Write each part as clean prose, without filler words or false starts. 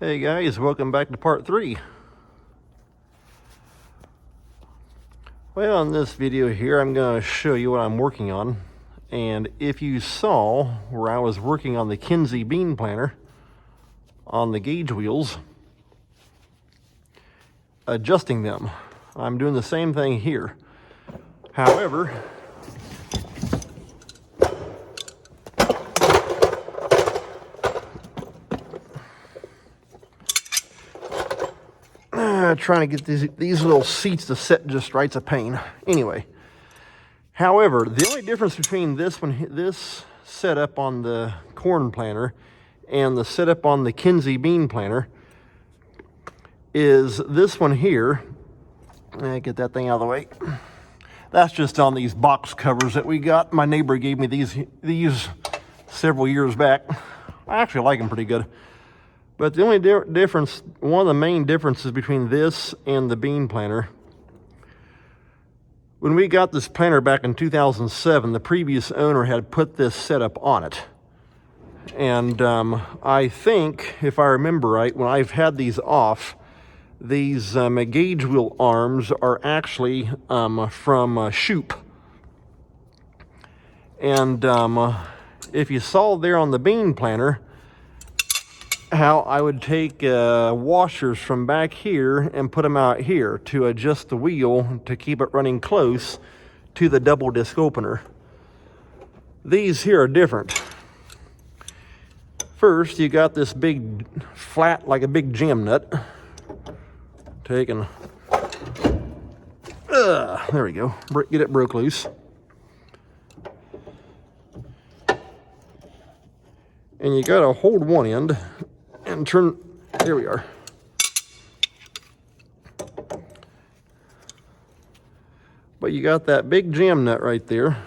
Hey guys, welcome back to part 3. Well, in this video here, I'm going to show you what I'm working on. And if you saw where I was working on the Kinze bean planter on the gauge wheels, adjusting them, I'm doing the same thing here. However, trying to get these little seats to set just right's a pain. Anyway, however, the only difference between this setup on the corn planter and the setup on the Kinze bean planter is this one here. Get that thing out of the way. That's just on these box covers that we got. My neighbor gave me these several years back. I actually like them pretty good. But the only difference, one of the main differences between this and the bean planter, when we got this planter back in 2007, the previous owner had put this setup on it. And I think, if I remember right, when I've had these off, these gauge wheel arms are actually from Shoop. And if you saw there on the bean planter, how I would take washers from back here and put them out here to adjust the wheel to keep it running close to the double disc opener. These here are different. First, you got this big flat, like a big jam nut. There we go. Get it broke loose. And you gotta hold one end and turn, there we are. But you got that big jam nut right there.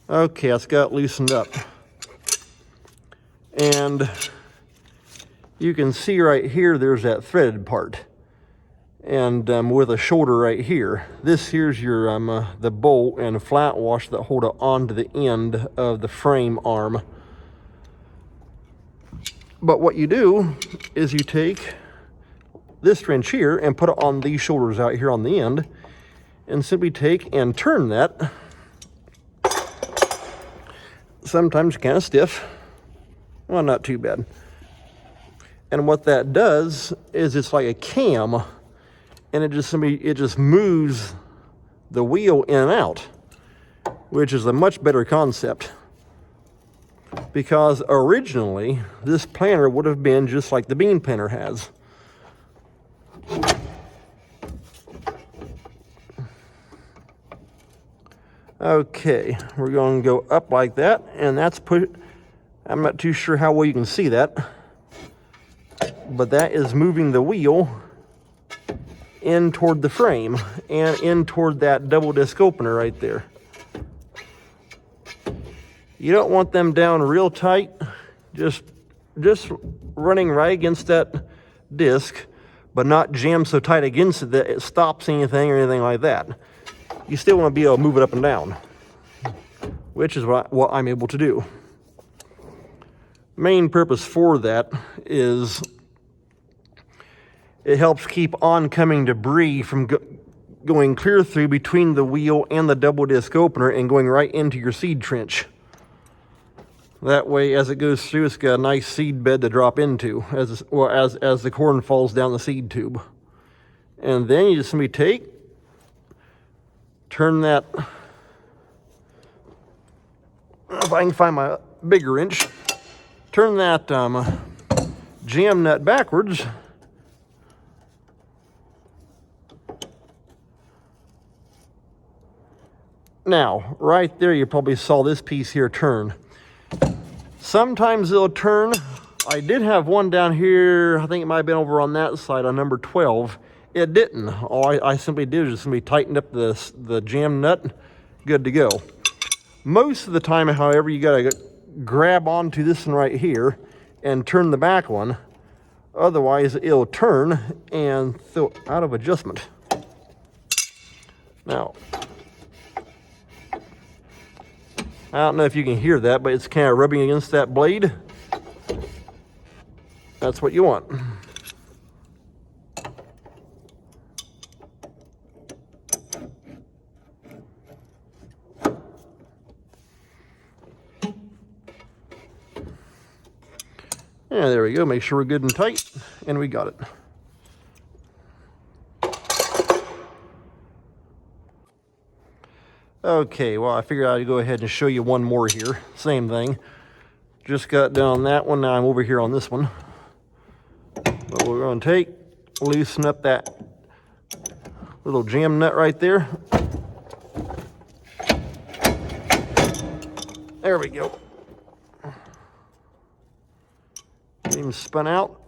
Okay, it's got loosened up. And you can see right here, there's that threaded part. And with a shoulder right here. This here's your the bolt and flat wash that hold it onto the end of the frame arm. But what you do is you take this wrench here and put it on these shoulders out here on the end, and simply take and turn that. Sometimes kind of stiff. Well, not too bad. And what that does is it's like a cam, and it just moves the wheel in and out, which is a much better concept. Because originally, this planter would have been just like the bean planter has. Okay, we're going to go up like that, and that's I'm not too sure how well you can see that, but that is moving the wheel in toward the frame and in toward that double disc opener right there. You don't want them down real tight, just running right against that disc, but not jammed so tight against it that it stops anything or anything like that. You still want to be able to move it up and down, which is what I'm able to do. Main purpose for that is it helps keep oncoming debris from going clear through between the wheel and the double disc opener and going right into your seed trench. That way, as it goes through, it's got a nice seed bed to drop into as the corn falls down the seed tube. And then you just simply turn that, if I can find my bigger wrench, turn that jam nut backwards. Now, right there, you probably saw this piece here turn. Sometimes it'll turn. I did have one down here, I think it might have been over on that side on number 12. It didn't. All I simply did was just simply tightened up the jam nut, good to go. Most of the time, however, you gotta grab onto this one right here and turn the back one. Otherwise, it'll turn and throw out of adjustment. Now, I don't know if you can hear that, but it's kind of rubbing against that blade. That's what you want. Yeah, there we go. Make sure we're good and tight, and we got it. Okay, well, I figured I'd go ahead and show you one more here. Same thing. Just got done on that one. Now I'm over here on this one. But we're going to loosen up that little jam nut right there. There we go. Even spun out.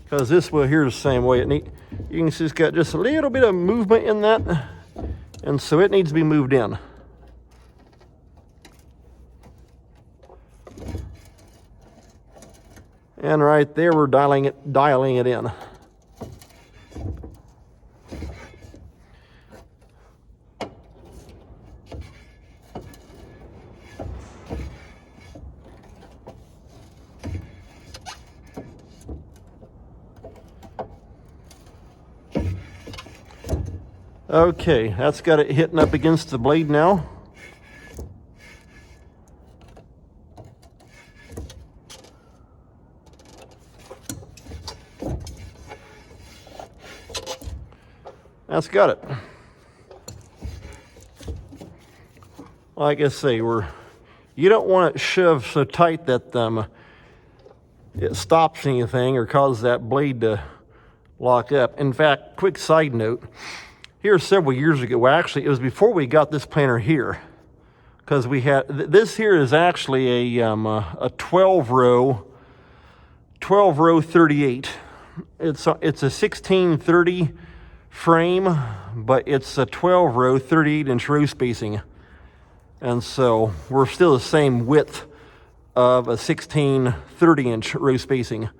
Because this one here is the same way. You can see it's got just a little bit of movement in that, and so it needs to be moved in. And right there, we're dialing it in. Okay, that's got it hitting up against the blade now. That's got it. Like I say, you don't want it shoved so tight that it stops anything or causes that blade to lock up. In fact, quick side note, here several years ago, well, actually, it was before we got this planer here, because we had, this here is actually a 12 row 38. It's a 1630 frame, but it's a 12 row 38-inch row spacing. And so we're still the same width of a 1630-inch row spacing.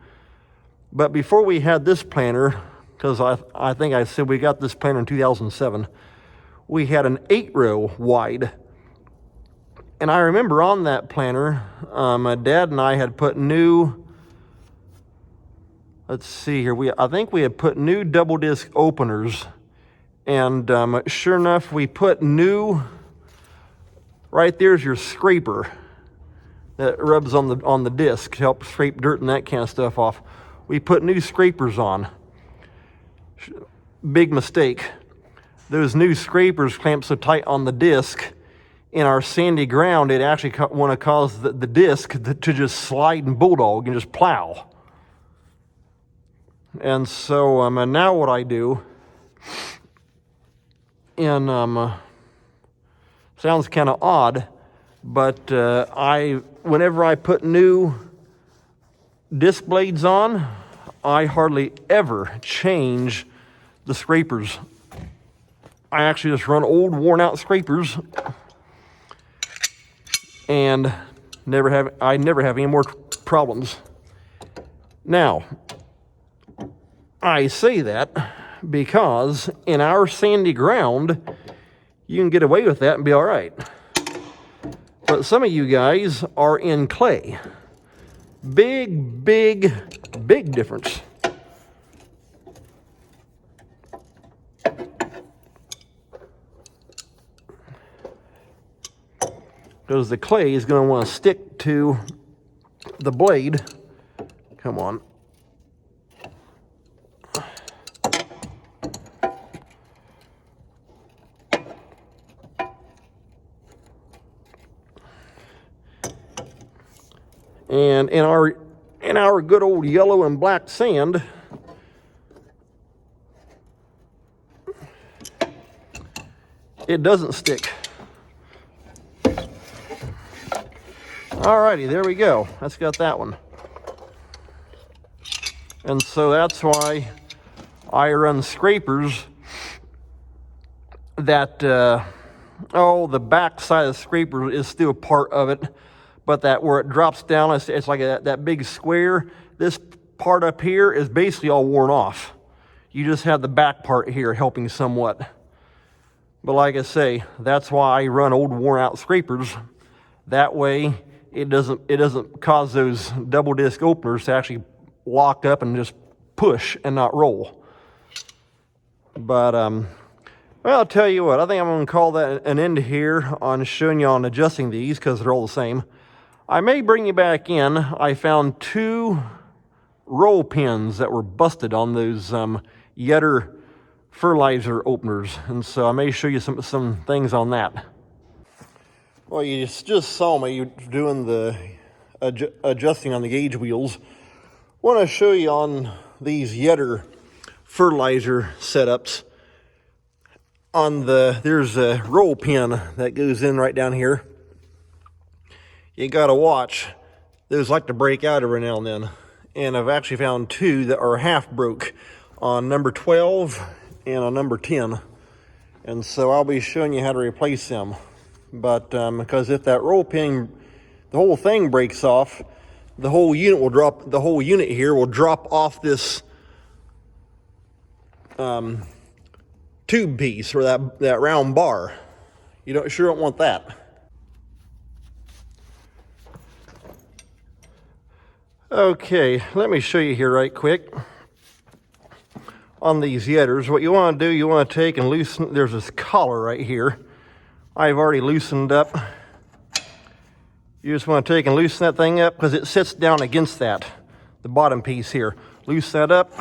But before we had this planer, because I think I said we got this planer in 2007, we had an 8-row wide. And I remember on that planer, my dad and I had put new, let's see here, I think we had put new double disc openers. And sure enough, we put new, right there's your scraper that rubs on the disc to help scrape dirt and that kind of stuff off. We put new scrapers on. Big mistake. Those new scrapers clamped so tight on the disc in our sandy ground, it actually want to cause the disc to just slide and bulldog and just plow. And so and now what I do, and sounds kind of odd, but whenever I put new disc blades on, I hardly ever change the scrapers. I actually just run old worn out scrapers and I never have any more problems. Now, I say that because in our sandy ground, you can get away with that and be all right. But some of you guys are in clay. Big difference. Because the clay is going to want to stick to the blade. Come on. And in our good old yellow and black sand, it doesn't stick. Alrighty, there we go. That's got that one. And so that's why I run scrapers that, the back side of the scraper is still part of it, but that where it drops down, it's like that big square. This part up here is basically all worn off. You just have the back part here helping somewhat. But like I say, that's why I run old worn out scrapers That way it doesn't cause those double disc openers to actually lock up and just push and not roll. But well, I'll tell you what, I think I'm going to call that an end here on showing you on adjusting these, because they're all the same. I may bring you back in. I found 2 roll pins that were busted on those Yetter fertilizer openers, and so I may show you some things on that. Well, you just saw me doing the adjusting on the gauge wheels. I want to show you on these Yetter fertilizer setups. There's a roll pin that goes in right down here. You gotta watch. Those like to break out every now and then. And I've actually found 2 that are half broke on number 12 and on number 10. And so I'll be showing you how to replace them. But because if that roll pin, the whole thing breaks off, the whole unit will drop. The whole unit here will drop off this tube piece, or that round bar. You sure don't want that. Okay, let me show you here right quick. On these Yetters, what you want to do, you want to take and loosen. There's this collar right here. I've already loosened up. You just want to take and loosen that thing up, because it sits down against the bottom piece here. Loosen that up,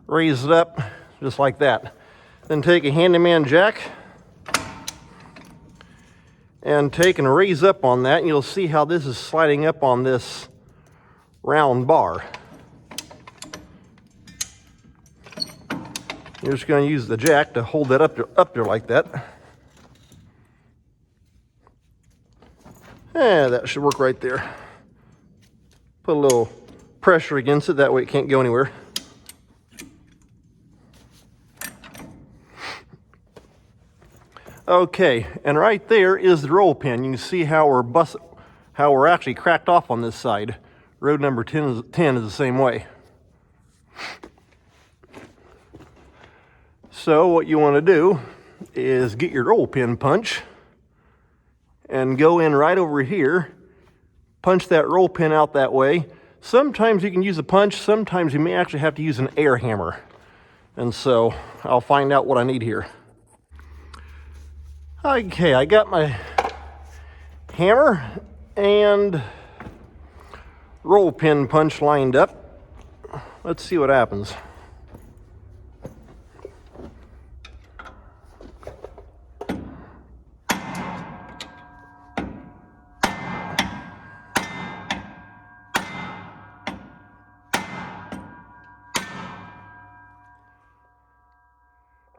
raise it up, just like that. Then take a handyman jack and take and raise up on that, and you'll see how this is sliding up on this round bar. You're just going to use the jack to hold that up there like that. Yeah, that should work right there. Put a little pressure against it, that way it can't go anywhere. Okay, and right there is the roll pin. You can see how we're actually cracked off on this side. Road number 10 is the same way. So what you want to do is get your roll pin punch and go in right over here, punch that roll pin out that way. Sometimes you can use a punch, sometimes you may actually have to use an air hammer. And so I'll find out what I need here. Okay, I got my hammer and roll pin punch lined up. Let's see what happens.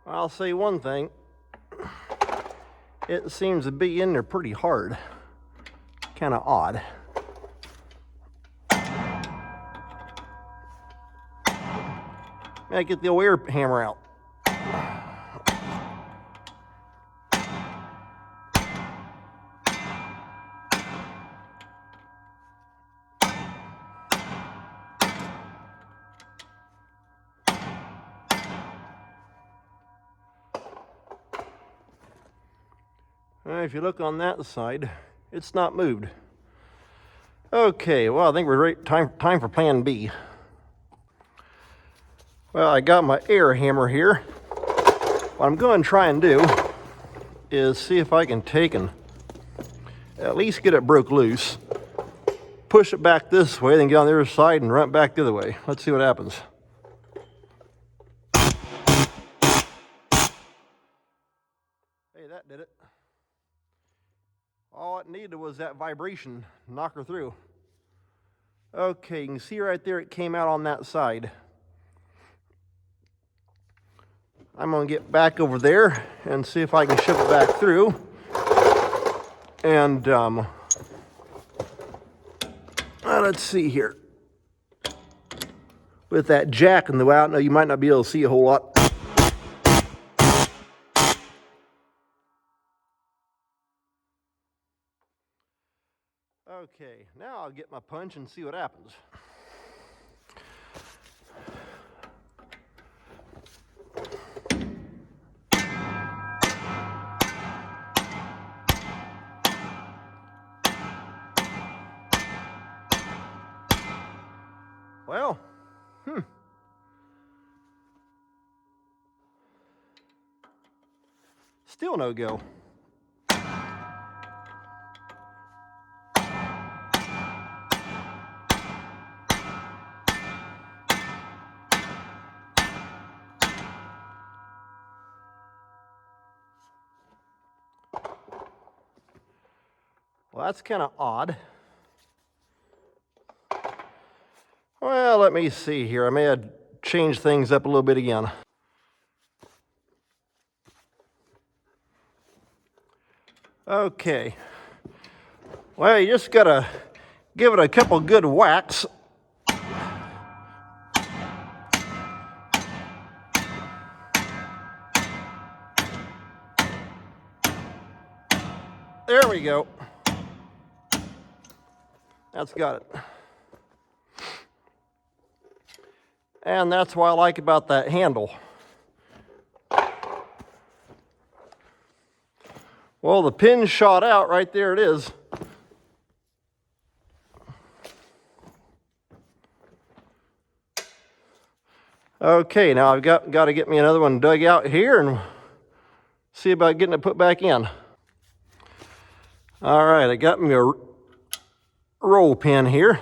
I'll say one thing, it seems to be in there pretty hard, kind of odd. I get the old air hammer out. If you look on that side, it's not moved. Okay, well, I think we're ready. Time for plan B. Well, I got my air hammer here. What I'm going to try and do is see if I can take and at least get it broke loose, push it back this way, then get on the other side and run it back the other way. Let's see what happens. Hey, that did it. All it needed was that vibration, knock her through. Okay, you can see right there it came out on that side. I'm going to get back over there and see if I can shove it back through. And let's see here. With that jack in the way, I know you might not be able to see a whole lot. Okay, now I'll get my punch and see what happens. Well, still no go. Well, that's kind of odd. Well, let me see here. I may have changed things up a little bit again. Okay. Well, you just gotta give it a couple good whacks. There we go. That's got it. And that's what I like about that handle. Well, the pin shot out, right there it is. Okay, now I've got to get me another one dug out here and see about getting it put back in. All right, I got me a roll pin here.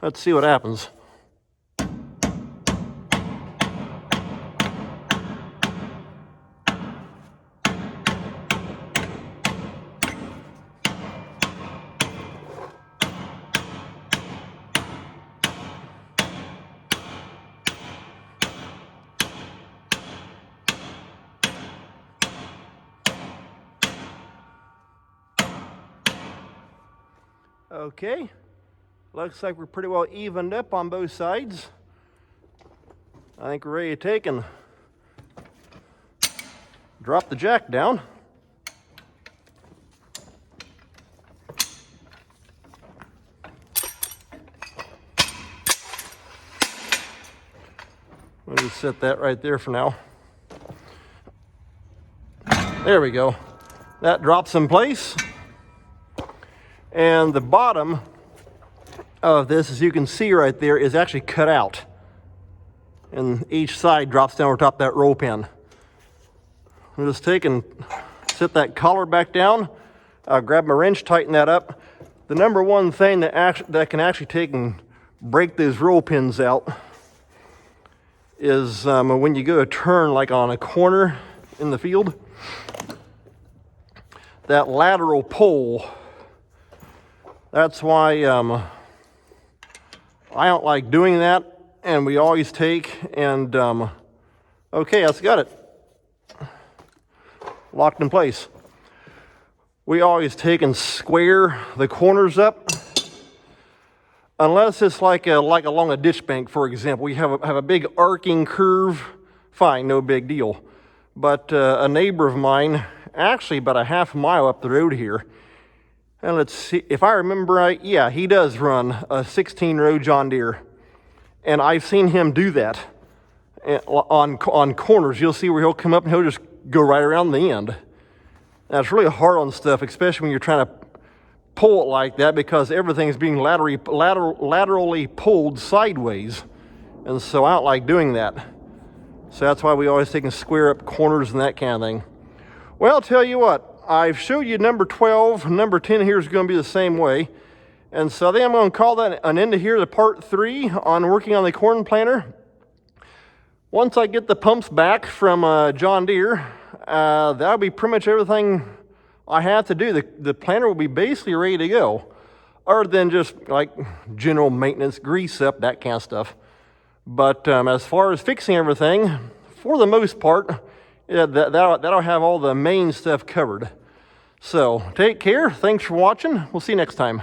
Let's see what happens. Okay, looks like we're pretty well evened up on both sides. I think we're ready to take and drop the jack down. We'll just set that right there for now. There we go. That drops in place. And the bottom of this, as you can see right there, is actually cut out. And each side drops down over top of that roll pin. We'll just take and set that collar back down. Grab my wrench, tighten that up. The number one thing that can actually take and break those roll pins out is when you go to turn like on a corner in the field. That lateral pull. That's why I don't like doing that, and we always take and, okay, that's got it. Locked in place. We always take and square the corners up, unless it's like along a ditch bank, for example. We have a big arcing curve, fine, no big deal. But a neighbor of mine, actually about a half mile up the road here, and let's see, if I remember right, yeah, he does run a 16-row John Deere. And I've seen him do that on corners. You'll see where he'll come up and he'll just go right around the end. Now, it's really hard on stuff, especially when you're trying to pull it like that, because everything's being laterally pulled sideways. And so I don't like doing that. So that's why we always take and square up corners and that kind of thing. Well, I'll tell you what. I've showed you number 12. Number 10 here is going to be the same way. And so I think I'm going to call that an end to here to part 3 on working on the corn planter. Once I get the pumps back from John Deere, that'll be pretty much everything I have to do. The planter will be basically ready to go, other than just like general maintenance, grease up, that kind of stuff. But as far as fixing everything, for the most part, yeah, that'll have all the main stuff covered. So take care. Thanks for watching. We'll see you next time.